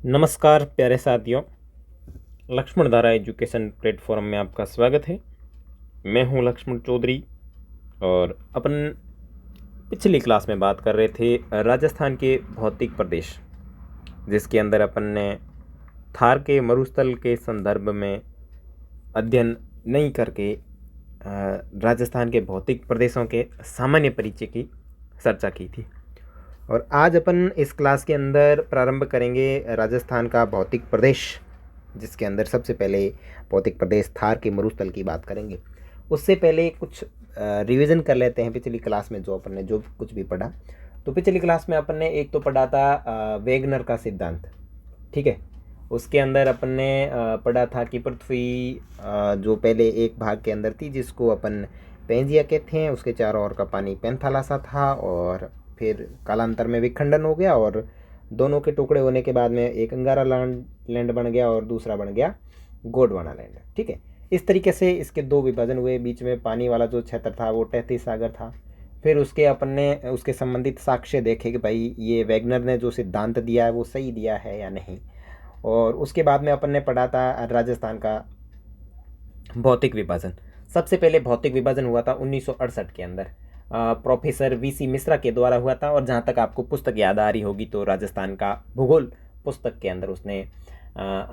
नमस्कार प्यारे साथियों, लक्ष्मण धारा एजुकेशन प्लेटफॉर्म में आपका स्वागत है। मैं हूं लक्ष्मण चौधरी और अपन पिछली क्लास में बात कर रहे थे राजस्थान के भौतिक प्रदेश, जिसके अंदर अपन ने थार के मरुस्थल के संदर्भ में अध्ययन नहीं करके राजस्थान के भौतिक प्रदेशों के सामान्य परिचय की चर्चा की थी। और आज अपन इस क्लास के अंदर प्रारंभ करेंगे राजस्थान का भौतिक प्रदेश, जिसके अंदर सबसे पहले भौतिक प्रदेश थार के मरुस्थल की बात करेंगे। उससे पहले कुछ रिवीजन कर लेते हैं पिछली क्लास में जो अपन ने जो कुछ भी पढ़ा। तो पिछली क्लास में अपन ने एक तो पढ़ा था वेगनर का सिद्धांत, ठीक है। उसके अंदर अपन ने पढ़ा था कि पृथ्वी जो पहले एक भाग के अंदर थी, जिसको अपन पेंजिया कहते हैं, उसके चारों ओर का पानी पेंथालासा था और फिर कालांतर में विखंडन हो गया और दोनों के टुकड़े होने के बाद में एक अंगारा लैंड बन गया और दूसरा बन गया गोंडवाना लैंड, ठीक है। इस तरीके से इसके दो विभाजन हुए। बीच में पानी वाला जो क्षेत्र था वो तैतीय सागर था। फिर उसके अपन ने उसके संबंधित साक्ष्य देखे कि भाई ये वैगनर ने जो सिद्धांत दिया है वो सही दिया है या नहीं। और उसके बाद में अपन ने पढ़ा था राजस्थान का भौतिक विभाजन। सबसे पहले भौतिक विभाजन हुआ था 1968 के अंदर, प्रोफेसर वीसी मिश्रा के द्वारा हुआ था। और जहाँ तक आपको पुस्तक याद आ रही होगी तो राजस्थान का भूगोल पुस्तक के अंदर उसने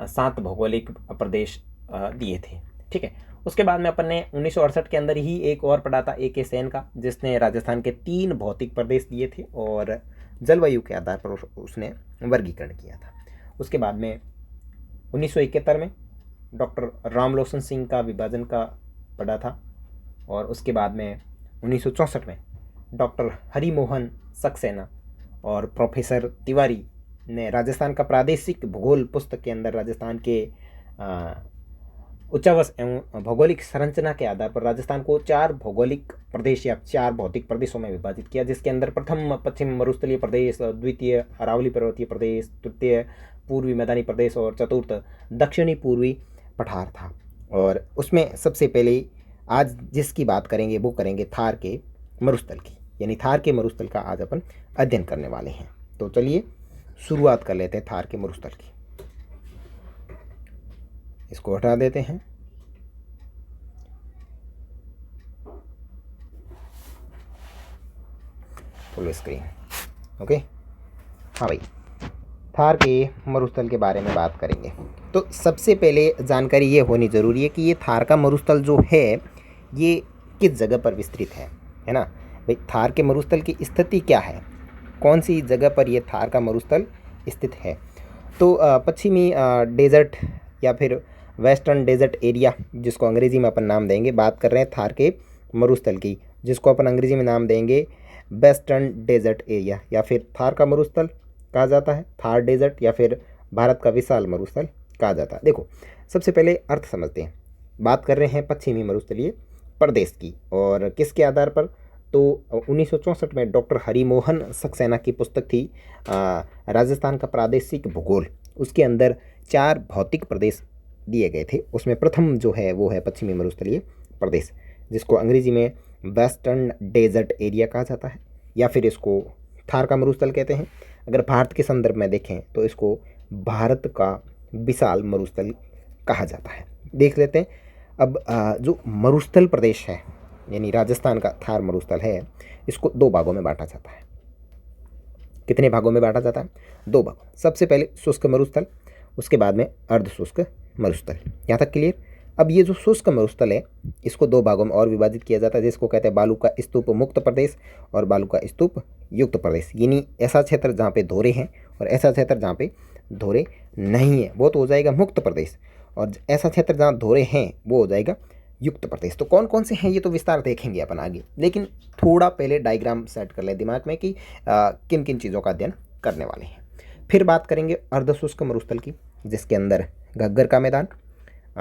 7 भौगोलिक प्रदेश दिए थे, ठीक है। उसके बाद में अपन ने 1968 के अंदर ही एक और पढ़ा था AK सेन का, जिसने राजस्थान के 3 भौतिक प्रदेश दिए थे और जलवायु के आधार पर उसने वर्गीकरण किया था। उसके बाद में 1971 में डॉक्टर रामलोचन सिंह का विभाजन का पढ़ा था। और उसके बाद में 1964 में डॉक्टर हरिमोहन सक्सेना और प्रोफेसर तिवारी ने राजस्थान का प्रादेशिक भूगोल पुस्तक के अंदर राजस्थान के उच्चावस एवं भौगोलिक संरचना के आधार पर राजस्थान को 4 भौगोलिक प्रदेश या 4 भौतिक प्रदेशों में विभाजित किया, जिसके अंदर प्रथम पश्चिम मरुस्थलीय प्रदेश, द्वितीय अरावली पर्वतीय प्रदेश, तृतीय पूर्वी मैदानी प्रदेश और चतुर्थ दक्षिणी पूर्वी पठार था। और उसमें सबसे पहले आज जिसकी बात करेंगे वो करेंगे थार के मरुस्थल की, यानी थार के मरुस्थल का आज अपन अध्ययन करने वाले हैं। तो चलिए शुरुआत कर लेते हैं थार के मरुस्थल की। इसको हटा देते हैं। Full screen, okay. हाँ भाई, थार के मरुस्थल के बारे में बात करेंगे तो सबसे पहले जानकारी ये होनी ज़रूरी है कि ये थार का मरुस्थल जो है ये किस जगह पर विस्तृत है ना भाई। थार के मरुस्थल की स्थिति क्या है, कौन सी जगह पर ये थार का मरुस्थल स्थित है। तो पश्चिमी डेजर्ट या फिर वेस्टर्न डेजर्ट एरिया, जिसको अंग्रेज़ी में अपन नाम देंगे, बात कर रहे हैं थार के मरुस्थल की, जिसको अपन अंग्रेज़ी में नाम देंगे वेस्टर्न डेजर्ट एरिया, या फिर थार का मरुस्थल कहा जाता है, थार डेजर्ट, या फिर भारत का विशाल मरुस्थल कहा जाता है। देखो सबसे पहले अर्थ समझते हैं। बात कर रहे हैं पश्चिमी मरुस्थलीय प्रदेश की, और किसके आधार पर, तो 1964 में डॉक्टर हरिमोहन सक्सेना की पुस्तक थी राजस्थान का प्रादेशिक भूगोल। उसके अंदर 4 भौतिक प्रदेश दिए गए थे। उसमें प्रथम जो है वो है पश्चिमी मरुस्थलीय प्रदेश, जिसको अंग्रेजी में वेस्टर्न डेजर्ट एरिया कहा जाता है, या फिर इसको थार का मरुस्थल कहते हैं। अगर भारत के संदर्भ में देखें तो इसको भारत का विशाल मरुस्थल कहा जाता है। देख लेते हैं अब जो मरुस्थल प्रदेश है, यानी राजस्थान का थार मरुस्थल है, इसको 2 भागों में बांटा जाता है। कितने भागों में बांटा जाता है? 2 भागों। सबसे पहले शुष्क मरुस्थल, उसके बाद में अर्ध शुष्क मरुस्थल। यहाँ तक क्लियर? अब ये जो शुष्क मरुस्थल है इसको 2 भागों में और विभाजित किया जाता है, जिसको कहते हैं बालू का स्तूप मुक्त प्रदेश और बालू का स्तूप युक्त प्रदेश। यानी ऐसा क्षेत्र जहाँ पे धोरे हैं और ऐसा क्षेत्र जहाँ पे धोरे नहीं है वो तो हो जाएगा मुक्त प्रदेश, और ऐसा क्षेत्र जहाँ धोरे हैं वो हो जाएगा युक्त प्रदेश। तो कौन कौन से हैं ये तो विस्तार देखेंगे अपन आगे, लेकिन थोड़ा पहले डायग्राम सेट कर लें दिमाग में कि किन किन चीज़ों का अध्ययन करने वाले हैं। फिर बात करेंगे अर्धशुष्क मरुस्थल की, जिसके अंदर घग्गर का मैदान,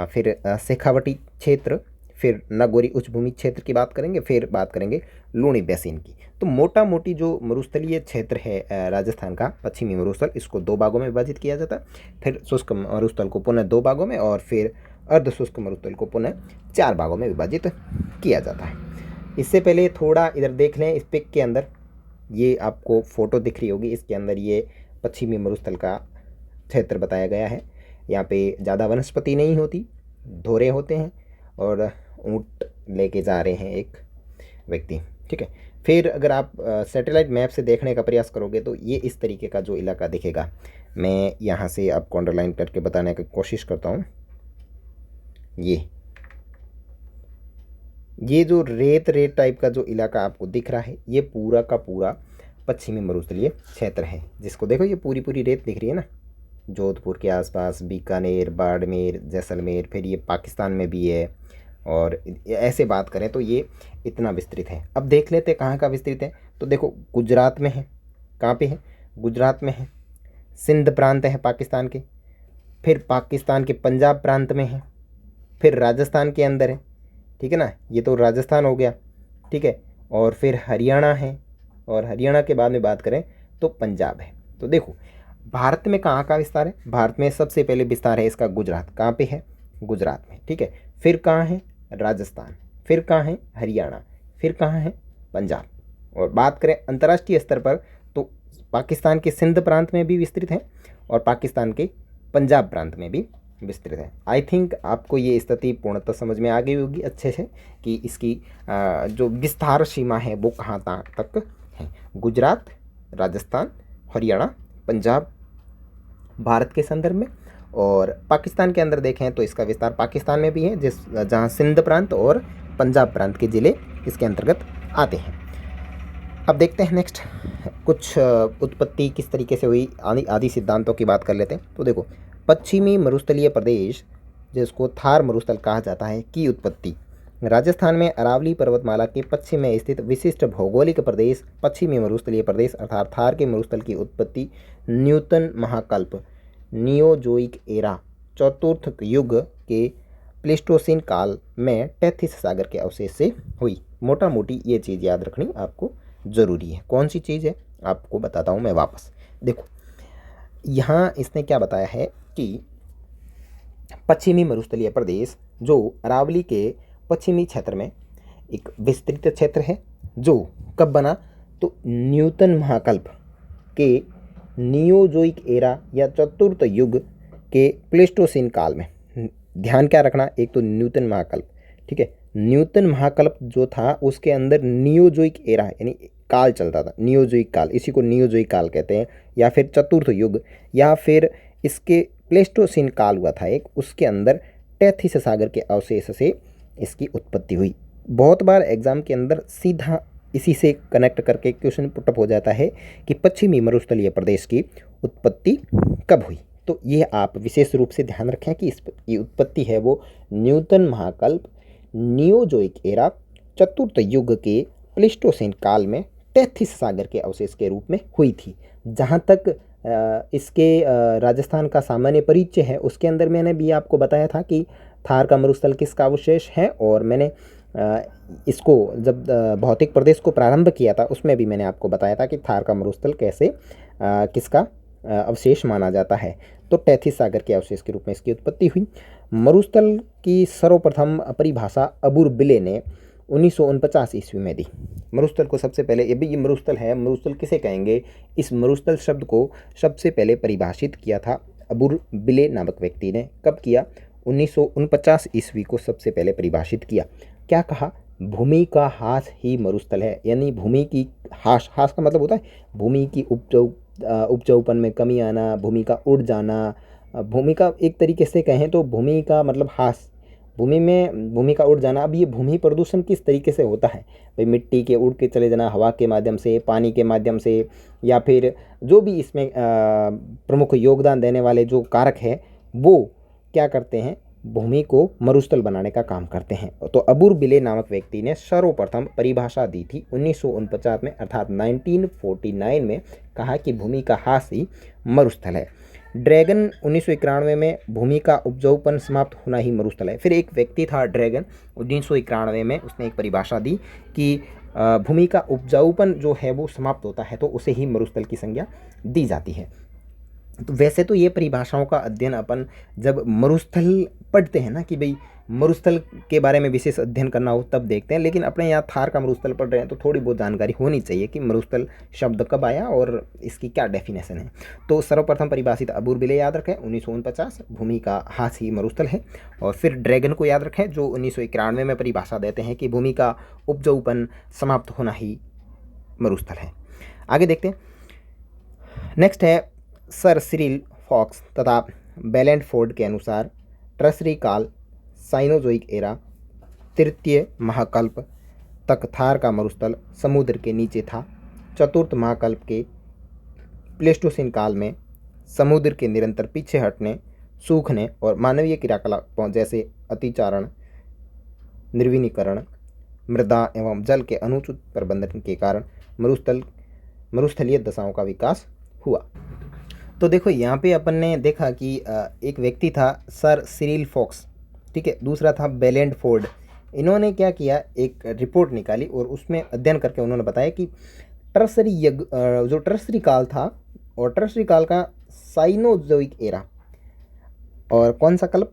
फिर शेखावटी क्षेत्र, फिर नागौरी उच्च भूमि क्षेत्र की बात करेंगे, फिर बात करेंगे लूणी बेसिन की। तो मोटा मोटी जो मरुस्थलीय क्षेत्र है राजस्थान का पश्चिमी मरुस्थल, इसको 2 भागों में विभाजित किया जाता है। फिर शुष्क मरुस्थल को पुनः 2 भागों में, और फिर अर्ध शुष्क मरुस्थल को पुनः 4 भागों में विभाजित किया जाता है। इससे पहले थोड़ा इधर देख लें, इस पिक के अंदर ये आपको फोटो दिख रही होगी, इसके अंदर ये पश्चिमी मरुस्थल का क्षेत्र बताया गया है। यहाँ पे ज़्यादा वनस्पति नहीं होती, धोरे होते हैं और ऊँट लेके जा रहे हैं एक व्यक्ति, ठीक है। फिर अगर आप सैटेलाइट मैप से देखने का प्रयास करोगे तो ये इस तरीके का जो इलाका दिखेगा। मैं यहाँ से आपको अंडरलाइन करके बताने की कोशिश करता हूँ। ये जो रेत रेत टाइप का जो इलाका आपको दिख रहा है, ये पूरा का पूरा पश्चिमी मरुस्थलीय क्षेत्र है, जिसको देखो ये पूरी पूरी रेत दिख रही है ना, जोधपुर के आसपास, बीकानेर, बाड़मेर, जैसलमेर, फिर ये पाकिस्तान में भी है। और ऐसे बात करें तो ये इतना विस्तृत है। अब देख लेते हैं कहाँ का विस्तृत है। तो देखो गुजरात में है। कहाँ पे है? गुजरात में है। सिंध प्रांत है पाकिस्तान के, फिर पाकिस्तान के पंजाब प्रांत में है, फिर राजस्थान के अंदर है, ठीक है ना, ये तो राजस्थान हो गया, ठीक है। और फिर हरियाणा है, और हरियाणा के बाद में बात करें तो पंजाब है। तो देखो भारत में कहाँ का विस्तार है? भारत में सबसे पहले विस्तार है इसका गुजरात। कहाँ पे है? गुजरात में, ठीक है। फिर कहाँ है? राजस्थान। फिर कहाँ है? हरियाणा। फिर कहाँ है? पंजाब। और बात करें अंतर्राष्ट्रीय स्तर पर तो पाकिस्तान के सिंध प्रांत में भी विस्तृत है और पाकिस्तान के पंजाब प्रांत में भी विस्तृत है। आई थिंक आपको ये स्थिति पूर्णतः समझ में आ गई होगी अच्छे से कि इसकी जो विस्तार सीमा है वो कहाँ तक है। गुजरात, राजस्थान, हरियाणा, पंजाब भारत के संदर्भ में, और पाकिस्तान के अंदर देखें तो इसका विस्तार पाकिस्तान में भी है, जहाँ सिंध प्रांत और पंजाब प्रांत के ज़िले इसके अंतर्गत आते हैं। अब देखते हैं नेक्स्ट कुछ उत्पत्ति किस तरीके से हुई, आदि सिद्धांतों की बात कर लेते हैं। तो देखो पश्चिमी मरुस्थलीय प्रदेश जिसको थार मरुस्थल कहा जाता है की उत्पत्ति राजस्थान में अरावली पर्वतमाला के पश्चिम में स्थित विशिष्ट भौगोलिक प्रदेश पश्चिमी मरुस्थलीय प्रदेश अर्थात थार के मरुस्थल की उत्पत्ति न्यूटन महाकल्प नियोजोइक एरा चतुर्थ युग के प्लेस्टोसीन काल में टेथिस सागर के अवशेष से हुई। मोटा मोटी ये चीज़ याद रखनी आपको ज़रूरी है। कौन सी चीज़ है आपको बताता हूँ मैं वापस। देखो यहाँ इसने क्या बताया है कि पश्चिमी मरुस्थलीय प्रदेश जो अरावली के पश्चिमी क्षेत्र में एक विस्तृत क्षेत्र है, जो कब बना तो न्यूटन महाकल्प के नियोजोइक एरा या चतुर्थ युग के प्लेस्टोसीन काल में। ध्यान क्या रखना, एक तो न्यूटन महाकल्प, ठीक है। न्यूटन महाकल्प जो था उसके अंदर नियोजोइक एरा यानी काल चलता था, नियोजोइक काल, इसी को नियोजोइक काल कहते हैं, या फिर चतुर्थ युग, या फिर इसके प्लेस्टोसीन काल हुआ था एक, उसके अंदर टेथिस सागर के अवशेष से इसकी उत्पत्ति हुई। बहुत बार एग्जाम के अंदर सीधा इसी से कनेक्ट करके क्वेश्चन पुटअप हो जाता है कि पश्चिमी मरुस्थलीय प्रदेश की उत्पत्ति कब हुई। तो ये आप विशेष रूप से ध्यान रखें कि इसकी उत्पत्ति है वो न्यूटन महाकल्प नियोजोइक एरा चतुर्थ युग के प्लेस्टोसीन काल में टेथिस सागर के अवशेष के रूप में हुई थी। जहाँ तक इसके राजस्थान का सामान्य परिचय है उसके अंदर मैंने भी आपको बताया था कि थार का मरुस्थल किसका अवशेष है, और मैंने इसको जब भौतिक प्रदेश को प्रारंभ किया था उसमें भी मैंने आपको बताया था कि थार का मरुस्थल कैसे किसका अवशेष माना जाता है। तो टेथिस सागर के अवशेष के रूप में इसकी उत्पत्ति हुई। मरुस्थल की सर्वप्रथम परिभाषा अबूर बिले ने 1949 ईस्वी में दी। मरुस्थल को सबसे पहले, ये मरुस्थल है, मरुस्थल किसे कहेंगे, इस मरुस्थल शब्द को सबसे पहले परिभाषित किया था अबूर बिले नामक व्यक्ति ने। कब किया? 1949 ईस्वी को सबसे पहले परिभाषित किया। क्या कहा? भूमि का हास ही मरुस्थल है, यानी भूमि की हास का मतलब होता है भूमि की उपजाऊपन में कमी आना, भूमि का उड़ जाना, भूमि का एक तरीके से कहें तो भूमि का मतलब हास, भूमि का उड़ जाना। अब ये भूमि प्रदूषण किस तरीके से होता है भाई? मिट्टी के उड़ के चले जाना, हवा के माध्यम से, पानी के माध्यम से, या फिर जो भी इसमें प्रमुख योगदान देने वाले जो कारक है वो क्या करते हैं, भूमि को मरुस्थल बनाने का काम करते हैं। तो अबूर बिले नामक व्यक्ति ने सर्वप्रथम परिभाषा दी थी 1949 में, अर्थात 1949 में कहा कि भूमि का हास ही मरुस्थल है। ड्रैगन 1991 में भूमि का उपजाऊपन समाप्त होना ही मरुस्थल है। फिर एक व्यक्ति था ड्रैगन 1991 में, उसने एक परिभाषा दी कि भूमि का उपजाऊपन जो है वो समाप्त होता है तो उसे ही मरुस्थल की संज्ञा दी जाती है। तो वैसे तो ये परिभाषाओं का अध्ययन अपन जब मरुस्थल पढ़ते हैं ना कि भाई मरुस्थल के बारे में विशेष अध्ययन करना हो तब देखते हैं, लेकिन अपने यहाँ थार का मरुस्थल पढ़ रहे हैं तो थोड़ी बहुत जानकारी होनी चाहिए कि मरुस्थल शब्द कब आया और इसकी क्या डेफिनेशन है। तो सर्वप्रथम परिभाषित अबूरबिले याद रखें 1949, भूमि का हाथ ही मरुस्थल है। और फिर ड्रैगन को याद रखें जो 1991 में परिभाषा देते हैं कि भूमि का उपजाऊपन समाप्त होना ही मरुस्थल है। आगे देखते हैं। नेक्स्ट है सर सिरिल फॉक्स तथा बेलेंडफोर्ड के अनुसार ट्रसरी काल साइनोजोइक एरा तृतीय महाकल्प तक थार का मरुस्थल समुद्र के नीचे था। चतुर्थ महाकल्प के प्लेस्टोसिन काल में समुद्र के निरंतर पीछे हटने, सूखने और मानवीय क्रियाकलापों जैसे अतिचारण, निर्विनीकरण, मृदा एवं जल के अनुचित प्रबंधन के कारण मरुस्थलीय दशाओं का विकास हुआ। तो देखो यहाँ पे अपन ने देखा कि एक व्यक्ति था सर सिरिल फॉक्स, ठीक है, दूसरा था बेलेंडफोर्ड। इन्होंने क्या किया, एक रिपोर्ट निकाली और उसमें अध्ययन करके उन्होंने बताया कि जो ट्रसरी काल था और ट्रसरी काल का साइनोजोइक एरा और कौन सा कल्प,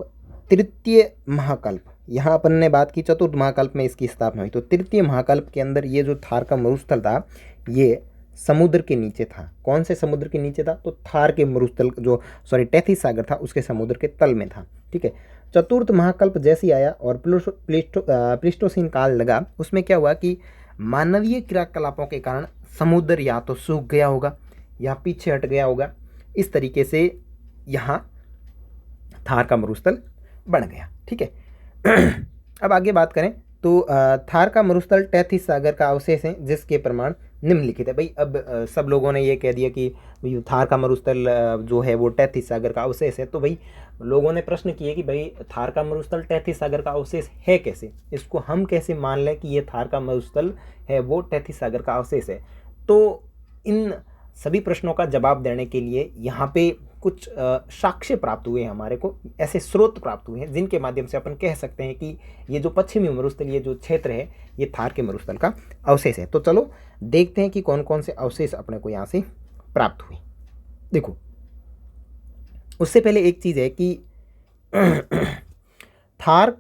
तृतीय महाकल्प, यहाँ अपन ने बात की चतुर्थ महाकल्प में इसकी स्थापना हुई। तो तृतीय महाकल्प के अंदर ये जो थार का मरुस्थल था ये समुद्र के नीचे था। कौन से समुद्र के नीचे था, तो थार के मरुस्थल जो टेथिस सागर था उसके समुद्र के तल में था, ठीक है। चतुर्थ महाकल्प जैसे ही आया और प्लीस्टोसीन काल लगा, उसमें क्या हुआ कि मानवीय क्रियाकलापों के कारण समुद्र या तो सूख गया होगा या पीछे हट गया होगा। इस तरीके से यहाँ थार का मरुस्थल बन गया, ठीक है। अब आगे बात करें तो थार का मरुस्थल टेथिस सागर का अवशेष है जिसके प्रमाण निम्नलिखित है। भाई अब सब लोगों ने ये कह दिया कि भाई थार का मरुस्थल जो है वो टेथिस सागर का अवशेष है। तो भाई लोगों ने प्रश्न किए कि भाई थार का मरुस्थल टेथिस सागर का अवशेष है कैसे, इसको हम कैसे मान लें कि ये थार का मरुस्थल है वो टेथिस सागर का अवशेष है। तो इन सभी प्रश्नों का जवाब देने के लिए यहाँ पे कुछ साक्ष्य प्राप्त हुए हैं हमारे को, ऐसे स्रोत प्राप्त हुए हैं जिनके माध्यम से अपन कह सकते हैं कि ये जो पश्चिमी मरुस्थलीय जो क्षेत्र है ये थार के मरुस्थल का अवशेष है। तो चलो देखते हैं कि कौन कौन से अवशेष अपने को यहाँ से प्राप्त हुए। देखो उससे पहले एक चीज़ है कि थार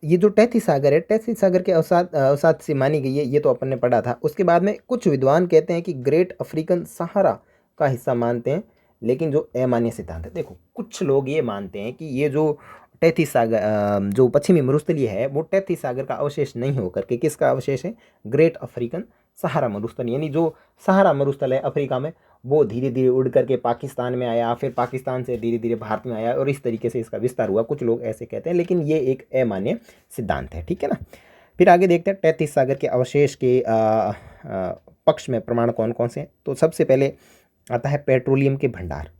ये जो टेथिस सागर है, टेथिस सागर के अवसाद से मानी गई है, ये तो अपन ने पढ़ा था। उसके बाद में कुछ विद्वान कहते हैं कि ग्रेट अफ्रीकन सहारा का हिस्सा मानते हैं, लेकिन जो अमान्य सिद्धांत है। देखो कुछ लोग ये मानते हैं कि ये जो टेथिस सागर जो पश्चिमी मरुस्थलीय है वो टेथिस सागर का अवशेष नहीं होकर के किसका अवशेष है, ग्रेट अफ्रीकन सहारा मरुस्थल, यानी जो सहारा मरुस्थल है अफ्रीका में वो धीरे धीरे उड़ करके पाकिस्तान में आया, फिर पाकिस्तान से धीरे धीरे भारत में आया और इस तरीके से इसका विस्तार हुआ। कुछ लोग ऐसे कहते हैं, लेकिन ये एक अमान्य सिद्धांत है, ठीक है ना। फिर आगे देखते हैं टेथिस सागर के अवशेष के पक्ष में प्रमाण कौन कौन से हैं। तो सबसे पहले आता है पेट्रोलियम के भंडार।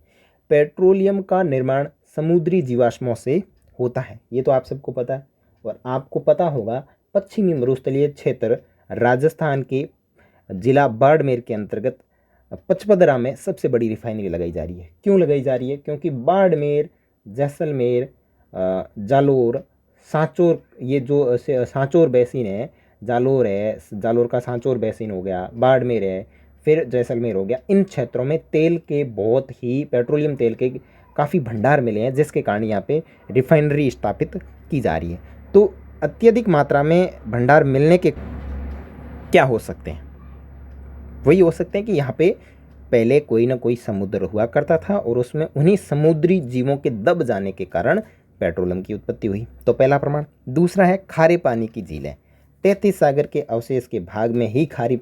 पेट्रोलियम का निर्माण समुद्री जीवाश्मों से होता है, ये तो आप सबको पता है। और आपको पता होगा पश्चिमी मरुस्थलीय क्षेत्र राजस्थान के जिला बाड़मेर के अंतर्गत पचपदरा में सबसे बड़ी रिफाइनरी लगाई जा रही है। क्यों लगाई जा रही है, क्योंकि बाड़मेर, जैसलमेर, जालोर, सांचौर, ये जो सांचौर बेसिन है, जालोर है, जालोर का सांचौर बेसिन हो गया, बाड़मेर है, फिर जैसलमेर हो गया, इन क्षेत्रों में तेल के बहुत ही पेट्रोलियम तेल के काफ़ी भंडार मिले हैं जिसके कारण यहाँ पे रिफाइनरी स्थापित की जा रही है। तो अत्यधिक मात्रा में भंडार मिलने के क्या हो सकते हैं, वही हो सकते हैं कि यहाँ पे पहले कोई ना कोई समुद्र हुआ करता था और उसमें उन्हीं समुद्री जीवों के दब जाने के कारण पेट्रोलियम की उत्पत्ति हुई। तो पहला प्रमाण। दूसरा है खारे पानी की झीलें। टेथिस सागर के अवशेष के भाग में ही खारे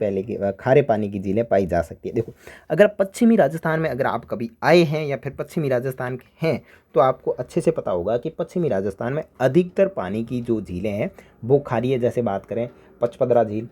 पानी की झीलें पाई जा सकती है। देखो अगर पश्चिमी राजस्थान में अगर आप कभी आए हैं या फिर पश्चिमी राजस्थान के हैं तो आपको अच्छे से पता होगा कि पश्चिमी राजस्थान में अधिकतर पानी की जो झीलें हैं वो खारी है। जैसे बात करें पचपदरा झील,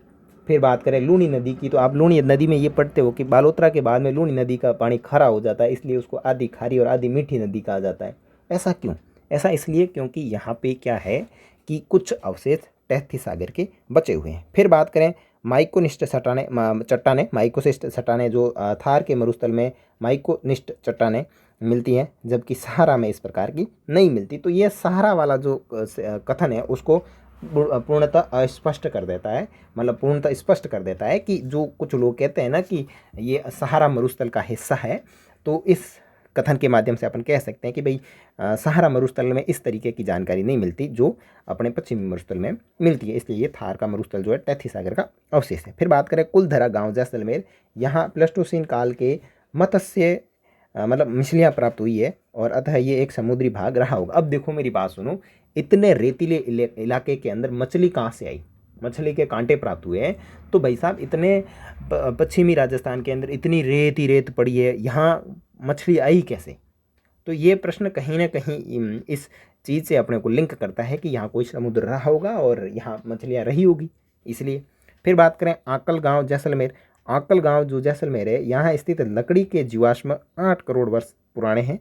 फिर बात करें लूनी नदी की, तो आप लूनी नदी में ये पढ़ते हो कि बालोतरा के बाद में लूनी नदी का पानी खारा हो जाता है, इसलिए उसको आधी खारी और आधी मीठी नदी कहा जाता है। ऐसा क्यों? ऐसा इसलिए क्योंकि यहाँ पे क्या है कि कुछ अवशेष टेथिस सागर के बचे हुए हैं। फिर बात करें माइकोनिष्ठ चट्टानें, माइकोसिस्ट चट्टानें जो थार के मरुस्थल में माइकोनिष्ठ चट्टानें मिलती हैं, जबकि सहारा में इस प्रकार की नहीं मिलती। तो ये सहारा वाला जो कथन है उसको पूर्णतः स्पष्ट कर देता है, मतलब पूर्णतः स्पष्ट कर देता है कि जो कुछ लोग कहते हैं ना कि ये सहारा मरुस्थल का हिस्सा है, तो इस कथन के माध्यम से अपन कह सकते हैं कि भाई सहारा मरुस्थल में इस तरीके की जानकारी नहीं मिलती जो अपने पश्चिमी मरुस्थल में मिलती है, इसलिए ये थार का मरुस्थल जो है टैथी सागर का अवशेष है। फिर बात करें कुलधरा गांव जैसलमेर, यहाँ प्लेस्टोसीन काल के मत्स्य मतलब मछलियाँ प्राप्त हुई है और अतः ये एक समुद्री भाग रहा होगा। अब देखो मेरी बात सुनो, इतने रेतीले इलाके के अंदर मछली कहाँ से आई, मछली के कांटे प्राप्त हुए हैं, तो भाई साहब इतने पश्चिमी राजस्थान के अंदर इतनी रेत ही रेत पड़ी है, यहाँ मछली आई कैसे? तो ये प्रश्न कहीं ना कहीं इस चीज़ से अपने को लिंक करता है कि यहाँ कोई समुद्र रहा होगा और यहाँ मछलियाँ रही होगी, इसलिए। फिर बात करें आकल गांव जैसलमेर, आकल गांव जो जैसलमेर है यहाँ स्थित लकड़ी के जीवाश्म 8 करोड़ वर्ष पुराने हैं,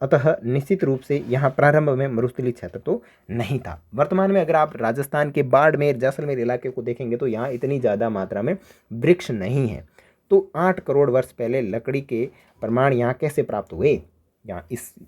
अतः निश्चित रूप से यहाँ प्रारंभ में मरुस्थलीय क्षेत्र तो नहीं था। वर्तमान में अगर आप राजस्थान के बाड़मेर जैसलमेर इलाके को देखेंगे तो यहाँ इतनी ज़्यादा मात्रा में वृक्ष नहीं है। तो 8 करोड़ वर्ष पहले लकड़ी के प्रमाण यहाँ कैसे प्राप्त हुए? यहाँ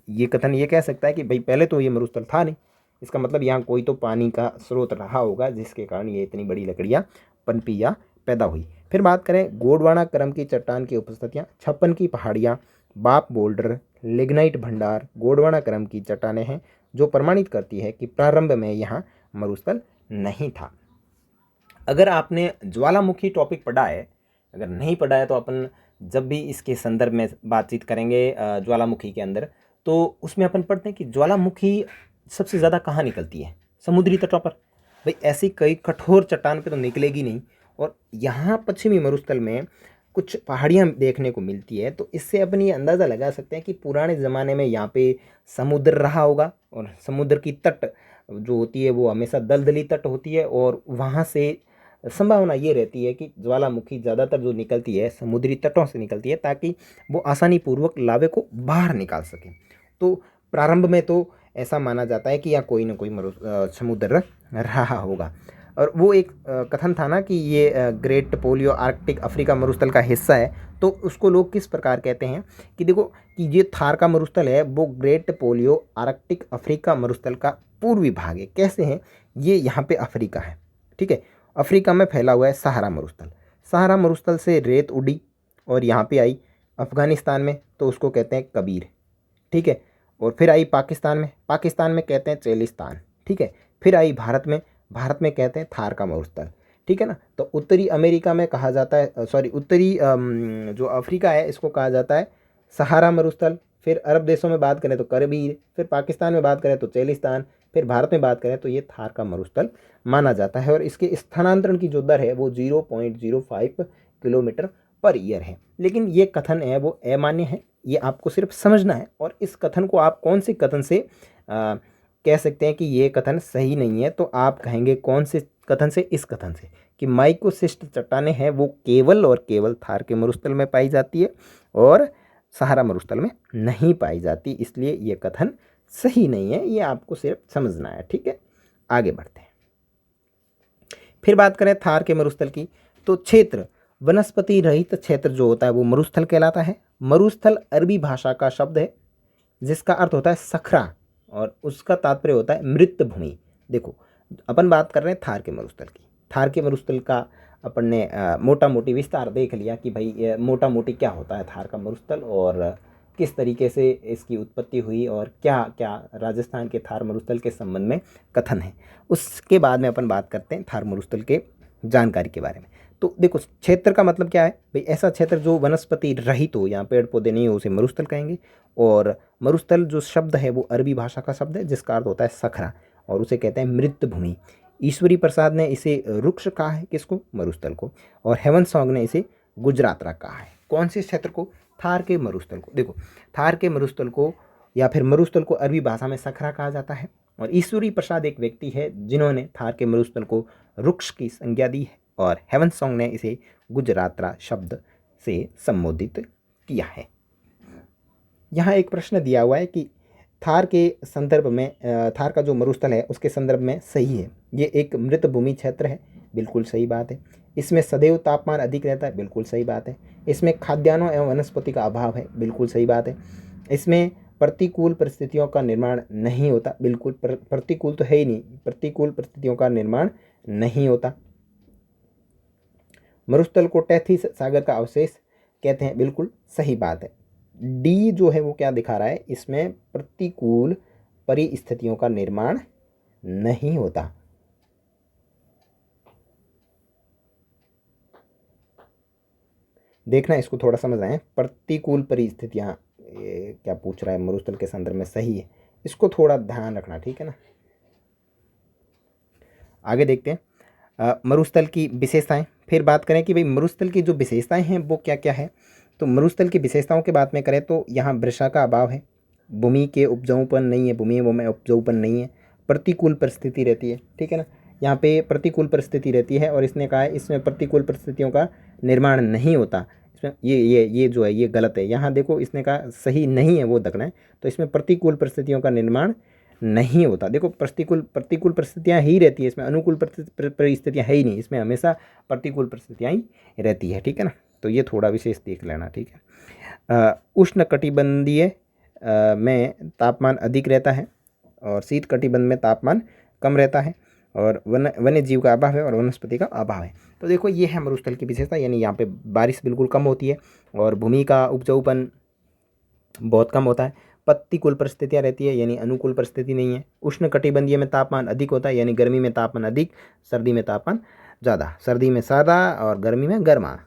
ये कथन ये कह सकता है कि भाई पहले तो ये मरुस्थल था नहीं, इसका मतलब यहाँ कोई तो पानी का स्रोत रहा होगा जिसके कारण ये इतनी बड़ी लकड़ियाँ पनपी या पैदा हुई। फिर बात करें गोंडवाना क्रम की चट्टान की उपस्थितियाँ, छप्पन की पहाड़ियाँ, बाप बोल्डर, लिग्नाइट भंडार गोंडवाना क्रम की चट्टानें हैं जो प्रमाणित करती है कि प्रारंभ में यहाँ मरुस्थल नहीं था। अगर आपने ज्वालामुखी टॉपिक पढ़ा है, अगर नहीं पढ़ा है तो अपन जब भी इसके संदर्भ में बातचीत करेंगे ज्वालामुखी के अंदर, तो उसमें अपन पढ़ते हैं कि ज्वालामुखी सबसे ज़्यादा कहाँ निकलती है? समुद्री तटों पर। भाई ऐसी कई कठोर चट्टान पे तो निकलेगी नहीं, और यहाँ पश्चिमी मरुस्थल में कुछ पहाड़ियाँ देखने को मिलती है, तो इससे अपन ये अंदाज़ा लगा सकते हैं कि पुराने ज़माने में यहाँ पे समुद्र रहा होगा, और समुद्र की तट जो होती है वो हमेशा दलदली तट होती है, और वहाँ से संभावना ये रहती है कि ज्वालामुखी ज़्यादातर जो निकलती है समुद्री तटों से निकलती है ताकि वो आसानी पूर्वक लावे को बाहर निकाल सके। तो प्रारंभ में तो ऐसा माना जाता है कि यहाँ कोई ना कोई समुद्र रहा होगा। और वो एक कथन था ना कि ये ग्रेट पोलियो आर्कटिक अफ्रीका मरुस्थल का हिस्सा है, तो उसको लोग किस प्रकार कहते हैं कि देखो कि ये थार का मरुस्थल है वो ग्रेट पोलियो आर्कटिक अफ्रीका मरुस्थल का पूर्वी भाग है। कैसे हैं ये? यहाँ पे अफ्रीका है, ठीक है, अफ्रीका में फैला हुआ है सहारा मरुस्थल। सहारा मरुस्थल से रेत उड़ी और यहाँ पे आई अफ़गानिस्तान में, तो उसको कहते हैं कबीर, ठीक है। और फिर आई पाकिस्तान में कहते हैं चेलिस्तान, ठीक है। फिर आई भारत में कहते हैं थार का मरुस्थल, ठीक है ना। तो उत्तरी अमेरिका में कहा जाता है, उत्तरी जो अफ्रीका है इसको कहा जाता है सहारा मरुस्थल। फिर अरब देशों में बात करें तो कबीर, फिर पाकिस्तान में बात करें तो चेलिस्तान, फिर भारत में बात करें तो ये थार का मरुस्थल माना जाता है। और इसके स्थानांतरण की जो दर है वो 0.05 किलोमीटर पर ईयर है। लेकिन ये कथन है वो अमान्य है, ये आपको सिर्फ समझना है। और इस कथन को आप कौन से कथन से कह सकते हैं कि ये कथन सही नहीं है? तो आप कहेंगे कौन से कथन से? इस कथन से कि माइकोसिस्ट चट्टानें हैं वो केवल और केवल थार के मरुस्थल में पाई जाती है और सहारा मरुस्थल में नहीं पाई जाती, इसलिए ये कथन सही नहीं है, ये आपको सिर्फ समझना है, ठीक है। आगे बढ़ते हैं। फिर बात करें थार के मरुस्थल की, तो क्षेत्र वनस्पति रहित क्षेत्र जो होता है वो मरुस्थल कहलाता है। मरुस्थल अरबी भाषा का शब्द है जिसका अर्थ होता है सखरा और उसका तात्पर्य होता है मृत भूमि। देखो अपन बात कर रहे हैं थार के मरुस्थल की। थार के मरुस्थल का अपन ने मोटा मोटी विस्तार देख लिया कि भाई मोटा मोटी क्या होता है थार का मरुस्थल और किस तरीके से इसकी उत्पत्ति हुई और क्या क्या राजस्थान के थार मरुस्थल के संबंध में कथन है। उसके बाद में अपन बात करते हैं थार मरुस्थल के जानकारी के बारे में। तो देखो क्षेत्र का मतलब क्या है भाई? ऐसा क्षेत्र जो वनस्पति रहित हो, यहाँ पेड़ पौधे नहीं हो, उसे मरुस्थल कहेंगे। और मरुस्थल जो शब्द है वो अरबी भाषा का शब्द है जिसका अर्थ होता है सखरा और उसे कहते हैं मृत भूमि। ईश्वरी प्रसाद ने इसे रुक्ष कहा है, किसको? मरुस्थल को। और हेवन सॉन्ग ने इसे गुजरातरा कहा है। कौन से क्षेत्र को? थार के मरुस्थल को। देखो थार के मरुस्थल को या फिर मरुस्थल को अरबी भाषा में सखरा कहा जाता है। और ईश्वरी प्रसाद एक व्यक्ति है जिन्होंने थार के मरुस्थल को रुक्ष की संज्ञा दी है और हेवन सॉन्ग ने इसे गुजरातरा शब्द से संबोधित किया है। यहाँ एक प्रश्न दिया हुआ है कि थार के संदर्भ में थार का जो मरुस्थल है उसके संदर्भ में सही है, ये एक मृत भूमि क्षेत्र है, बिल्कुल सही बात है। इसमें सदैव तापमान अधिक रहता है, बिल्कुल सही बात है। इसमें खाद्यान्नों एवं वनस्पति का अभाव है, बिल्कुल सही बात है। इसमें प्रतिकूल परिस्थितियों का निर्माण नहीं होता, बिल्कुल प्रतिकूल तो है ही नहीं, प्रतिकूल परिस्थितियों का निर्माण नहीं होता। मरुस्थल को टैथी सागर का अवशेष कहते हैं, बिल्कुल सही बात है। डी जो है वो क्या दिखा रहा है, इसमें प्रतिकूल परिस्थितियों का निर्माण नहीं होता। देखना, इसको थोड़ा समझ रहे हैं। प्रतिकूल परिस्थितियाँ, ये क्या पूछ रहा है मरुस्थल के संदर्भ में, सही है, इसको थोड़ा ध्यान रखना, ठीक है ना। आगे देखते हैं मरुस्थल की विशेषताएं। फिर बात करें कि भाई मरुस्थल की जो विशेषताएं हैं वो क्या क्या है। तो मरुस्थल की विशेषताओं की बात में करें तो यहाँ वर्षा का अभाव है, भूमि के उपजाऊपन नहीं है, भूमि में उपजाऊपन नहीं है, प्रतिकूल परिस्थिति रहती है, ठीक है ना। यहाँ पे प्रतिकूल परिस्थिति रहती है और इसने कहा है इसमें प्रतिकूल परिस्थितियों का निर्माण नहीं होता। इसमें ये जो है ये गलत है। यहाँ देखो इसने कहा सही नहीं है वो देखना है। तो इसमें प्रतिकूल परिस्थितियों का निर्माण नहीं होता। देखो प्रतिकूल प्रतिकूल परिस्थितियाँ ही रहती है, इसमें अनुकूल परिस्थितियाँ है ही नहीं, इसमें हमेशा प्रतिकूल परिस्थितियाँ ही रहती है, ठीक है ना। तो ये थोड़ा विशेष देख लेना, ठीक है। उष्ण कटिबंधीय में तापमान अधिक रहता है और शीत कटिबंध में तापमान कम रहता है, और वन्य जीव का अभाव है और वनस्पति का अभाव है। तो देखो ये है मरुस्थल की विशेषता, यानी यहाँ पे बारिश बिल्कुल कम होती है और भूमि का उपजाऊपन बहुत कम होता है। प्रतिकूल परिस्थितियाँ रहती है, यानी अनुकूल परिस्थिति नहीं है। उष्ण कटिबंधीय में तापमान अधिक होता है, यानी गर्मी में तापमान अधिक, सर्दी में तापमान ज़्यादा, सर्दी में सादा और गर्मी में गर्मा।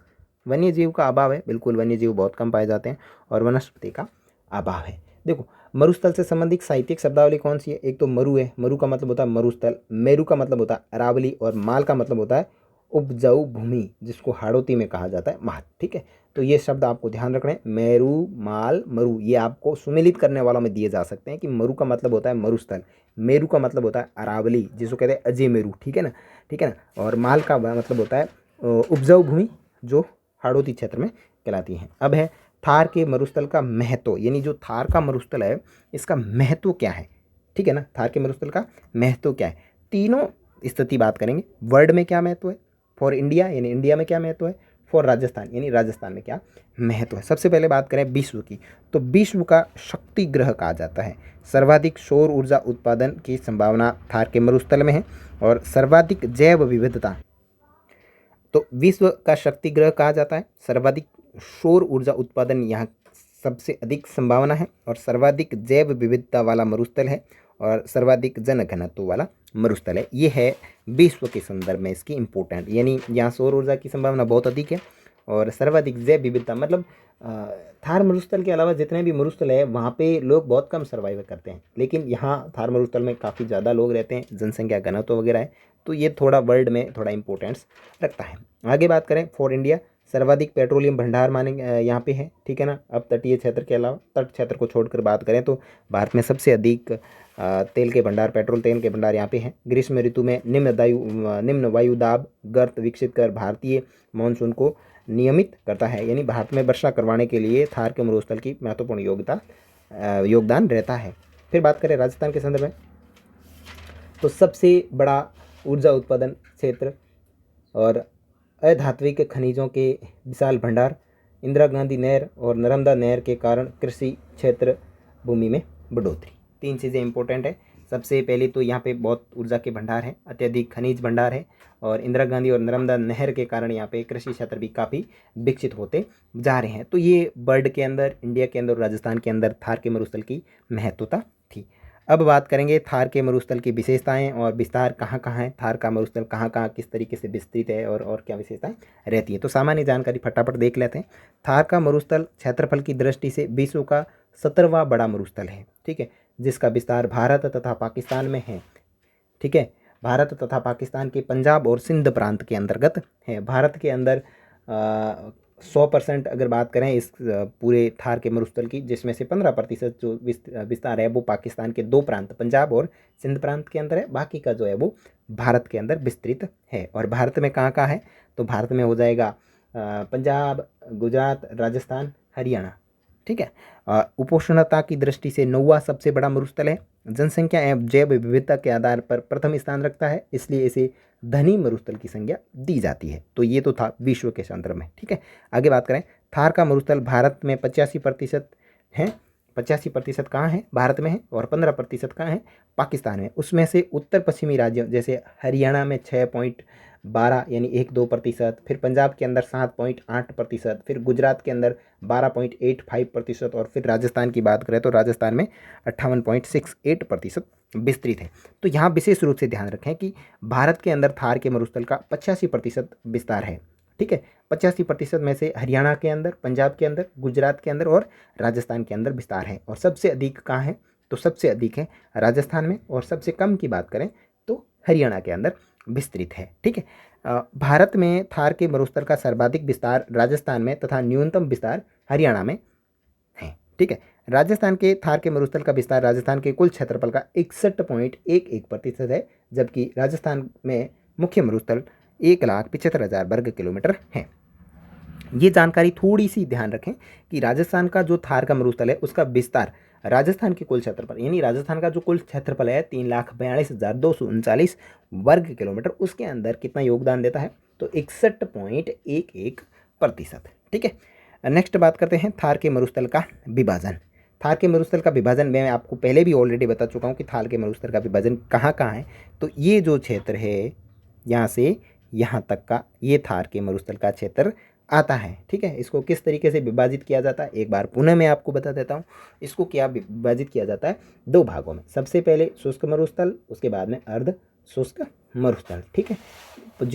वन्य जीव का अभाव है, बिल्कुल वन्य जीव बहुत कम पाए जाते हैं, और वनस्पति का अभाव है। देखो मरुस्थल से संबंधित साहित्यिक शब्दावली कौन सी है। एक तो मरु है, मरु का मतलब होता है मरुस्थल, मेरु का मतलब होता है अरावली, और माल का मतलब होता है उपजाऊ भूमि, जिसको हाड़ौती में कहा जाता है माल, ठीक है। तो ये शब्द आपको ध्यान रखना है, मेरु, माल, मरु, ये आपको सुमेलित करने वालों में दिए जा सकते हैं कि मरु का मतलब होता है मरुस्थल, मेरु का मतलब होता है अरावली जिसको कहते हैं अजय मेरु, ठीक है ना, ठीक है ना, और माल का मतलब होता है उपजाऊ भूमि जो हाड़ौती क्षेत्र में कहलाती हैं। अब है थार के मरुस्थल का महत्व, यानी जो थार का मरुस्थल है इसका महत्व क्या है, ठीक है ना। थार के मरुस्थल का महत्व क्या है, तीनों स्थिति बात करेंगे। वर्ल्ड में क्या महत्व है, फॉर इंडिया यानी इंडिया में क्या महत्व है, फॉर राजस्थान यानी राजस्थान में क्या महत्व है। सबसे पहले बात करें विश्व की, तो विश्व का शक्ति ग्रह कहा जाता है। सर्वाधिक सौर ऊर्जा उत्पादन की संभावना थार के मरुस्थल में है, और सर्वाधिक जैव विविधता, तो विश्व का शक्ति ग्रह कहा जाता है। सर्वाधिक सौर ऊर्जा उत्पादन यहाँ सबसे अधिक संभावना है, और सर्वाधिक जैव विविधता वाला मरुस्थल है, और सर्वाधिक जनघनत्व वाला मरुस्थल है। ये है विश्व के संदर्भ में इसकी इम्पोर्टेंट, यानी यहाँ सौर ऊर्जा की संभावना बहुत अधिक है और सर्वाधिक जैव विविधता, मतलब थार मरुस्थल के अलावा जितने भी मरुस्थल है वहाँ पे लोग बहुत कम सर्वाइव करते हैं, लेकिन यहाँ थार मरुस्थल में काफ़ी ज़्यादा लोग रहते हैं, जनसंख्या घनत्व वगैरह है, तो ये थोड़ा वर्ल्ड में थोड़ा इंपॉर्टेंस रखता है। आगे बात करें फॉर इंडिया, सर्वाधिक पेट्रोलियम भंडार माने यहाँ पे है, ठीक है ना। अब तटीय क्षेत्र के अलावा तट क्षेत्र को छोड़कर बात करें तो भारत में सबसे अधिक तेल के भंडार, पेट्रोल तेल के भंडार यहाँ पे हैं। ग्रीष्म ऋतु में निम्न वायुदाब गर्त विकसित कर भारतीय मानसून को नियमित करता है, यानी भारत में वर्षा करवाने के लिए थार के मरुस्थल की महत्वपूर्ण योगदान रहता है। फिर बात करें राजस्थान के संदर्भ में, तो सबसे बड़ा ऊर्जा उत्पादन क्षेत्र और अधात्विक खनिजों के विशाल भंडार, इंदिरा गांधी नहर और नर्मदा नहर के कारण कृषि क्षेत्र भूमि में बढ़ोतरी। तीन चीज़ें इंपॉर्टेंट है। सबसे पहले तो यहाँ पे बहुत ऊर्जा के भंडार हैं, अत्यधिक खनिज भंडार है, और इंदिरा गांधी और नर्मदा नहर के कारण यहाँ पे कृषि क्षेत्र भी काफ़ी विकसित होते जा रहे हैं। तो ये वर्ल्ड के अंदर, इंडिया के अंदर, राजस्थान के अंदर थार के मरुस्थल की महत्वता थी। अब बात करेंगे थार के मरुस्थल की विशेषताएं और विस्तार कहाँ कहाँ है, थार का मरुस्थल कहाँ कहाँ किस तरीके से विस्तृत है और क्या विशेषताएं रहती है। तो सामान्य जानकारी फटाफट देख लेते हैं। थार का मरुस्थल क्षेत्रफल की दृष्टि से विश्व का 17वां बड़ा मरुस्थल है, ठीक है, जिसका विस्तार भारत तथा पाकिस्तान में है, ठीक है। भारत तथा पाकिस्तान के पंजाब और सिंध प्रांत के अंतर्गत है। भारत के अंदर 100% अगर बात करें इस पूरे थार के मरुस्थल की, जिसमें से 15% जो विस्तार है वो पाकिस्तान के 2 प्रांत पंजाब और सिंध प्रांत के अंदर है, बाकी का जो है वो भारत के अंदर विस्तृत है। और भारत में कहाँ कहाँ है, तो भारत में हो जाएगा पंजाब, गुजरात, राजस्थान, हरियाणा, ठीक है। उपोष्णता की दृष्टि से 9वां सबसे बड़ा मरुस्थल है। जनसंख्या एवं जैव विविधता के आधार पर प्रथम स्थान रखता है, इसलिए इसे धनी मरुस्थल की संज्ञा दी जाती है। तो ये तो था विश्व के संदर्भ में, ठीक है। आगे बात करें, थार का मरुस्थल भारत में 85% है। 85% कहाँ है, भारत में है, और 15% कहाँ है, पाकिस्तान में। उसमें से उत्तर पश्चिमी राज्यों जैसे हरियाणा में 12 यानी 1-2%, फिर पंजाब के अंदर 7.8%, फिर गुजरात के अंदर 12.85% और फिर राजस्थान की बात करें तो राजस्थान में 58.68% विस्तृत है। तो यहाँ विशेष रूप से ध्यान रखें कि भारत के अंदर थार के मरुस्थल का 85% विस्तार है। ठीक है, 85% में से हरियाणा के अंदर, पंजाब के अंदर, गुजरात के अंदर और राजस्थान के अंदर विस्तार है। और सबसे अधिक कहाँ है? तो सबसे अधिक है राजस्थान में, और सबसे कम की बात करें तो हरियाणा के अंदर विस्तृत है। ठीक है, भारत में थार के मरुस्थल का सर्वाधिक विस्तार राजस्थान में तथा न्यूनतम विस्तार हरियाणा में है। ठीक है, राजस्थान के थार के मरुस्थल का विस्तार राजस्थान के कुल क्षेत्रफल का 61.11% है, जबकि राजस्थान में मुख्य मरुस्थल 1,75,000 वर्ग किलोमीटर है। ये जानकारी थोड़ी सी ध्यान रखें कि राजस्थान का जो थार का मरुस्थल है उसका विस्तार राजस्थान के कुल क्षेत्रफल, यानी राजस्थान का जो कुल क्षेत्रफल है 3,42,239 वर्ग किलोमीटर, उसके अंदर कितना योगदान देता है? तो 61.11%। ठीक है, नेक्स्ट बात करते हैं थार के मरुस्थल का विभाजन। थार के मरुस्थल का विभाजन मैं आपको पहले भी ऑलरेडी बता चुका हूँ कि थार के मरुस्थल का विभाजन कहाँ कहाँ है। तो ये जो क्षेत्र है यहाँ से यहाँ तक का, ये थार के मरुस्थल का क्षेत्र आता है। ठीक है, इसको किस तरीके से विभाजित किया जाता है एक बार पुनः मैं आपको बता देता हूँ। इसको क्या विभाजित किया जाता है? 2 भागों में। सबसे पहले शुष्क मरुस्थल, उसके बाद में अर्ध शुष्क मरुस्थल। ठीक है, तो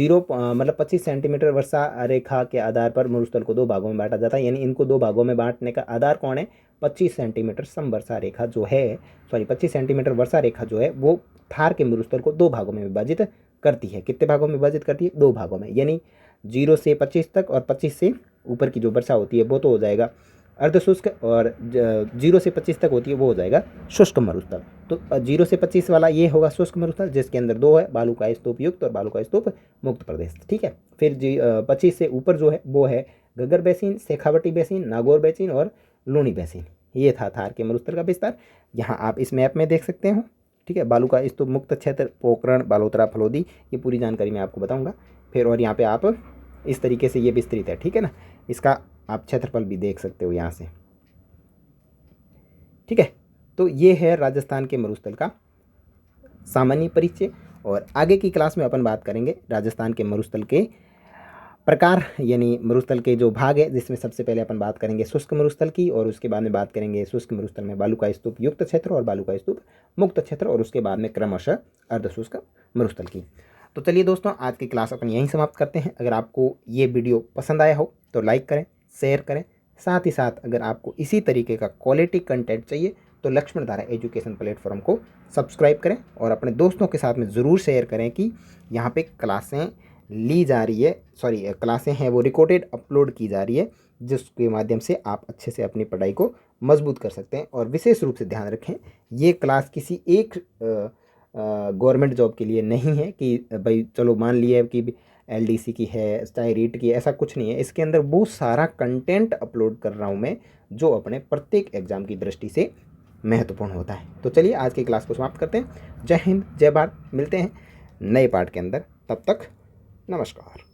25 सेंटीमीटर वर्षा रेखा के आधार पर मरुस्थल को 2 भागों में बांटा जाता है। यानी इनको 2 भागों में बांटने का आधार कौन है? 25 सेंटीमीटर समवर्षा रेखा जो है, 25 सेंटीमीटर वर्षा रेखा जो है वो थार के मरुस्थल को 2 भागों में विभाजित करती है। कितने भागों में विभाजित करती है? 2 भागों में। यानी 0 से 25 तक और 25 से ऊपर की जो वर्षा होती है वो तो हो जाएगा अर्धशुष्क, और 0 से 25 तक होती है वो हो जाएगा शुष्क मरुस्थल। तो 0 से 25 वाला ये होगा शुष्क मरुस्थल, जिसके अंदर 2 है, बालू का स्तूप युक्त और बालू का स्तूप मुक्त प्रदेश। ठीक है, फिर 25 से ऊपर जो है वो है Ghaggar basin, Shekhawati basin, Nagaur basin और लूणी बेसिन। ये था थार के मरुस्थल का विस्तार। यहाँ आप इस मैप में देख सकते हो। ठीक है, बालू का स्तूप मुक्त क्षेत्र, पोखरण, बालोतरा, फलोदी, ये पूरी जानकारी मैं आपको बताऊँगा फिर। और यहाँ पे आप इस तरीके से ये विस्तृत है। ठीक है ना, इसका आप क्षेत्रफल भी देख सकते हो यहाँ से। ठीक है, तो ये है राजस्थान के मरुस्थल का सामान्य परिचय। और आगे की क्लास में अपन बात करेंगे राजस्थान के मरुस्थल के प्रकार, यानी मरुस्थल के जो भाग है, जिसमें सबसे पहले अपन बात करेंगे शुष्क मरुस्थल की, और उसके बाद में बात करेंगे शुष्क मरुस्थल में बालू का स्तूप युक्त क्षेत्र और बालू का स्तूप मुक्त क्षेत्र, और उसके बाद में क्रमशः अर्धशुष्क मरुस्थल की। तो चलिए दोस्तों, आज की क्लास अपन यहीं समाप्त करते हैं। अगर आपको ये वीडियो पसंद आया हो तो लाइक करें, शेयर करें। साथ ही साथ अगर आपको इसी तरीके का क्वालिटी कंटेंट चाहिए तो लक्ष्मण धारा एजुकेशन प्लेटफॉर्म को सब्सक्राइब करें और अपने दोस्तों के साथ में ज़रूर शेयर करें कि यहाँ पे क्लासें ली जा रही है, क्लासें हैं वो रिकॉर्डेड अपलोड की जा रही है, जिसके माध्यम से आप अच्छे से अपनी पढ़ाई को मजबूत कर सकते हैं। और विशेष रूप से ध्यान रखें, ये क्लास किसी एक गवर्नमेंट जॉब के लिए नहीं है कि भाई चलो मान लिया कि LDC की है, चाहे रीट की है, ऐसा कुछ नहीं है। इसके अंदर बहुत सारा कंटेंट अपलोड कर रहा हूँ मैं, जो अपने प्रत्येक एग्जाम की दृष्टि से महत्वपूर्ण होता है। तो चलिए आज की क्लास को समाप्त करते हैं। जय हिंद, जय भारत। मिलते हैं नए पार्ट के अंदर, तब तक नमस्कार।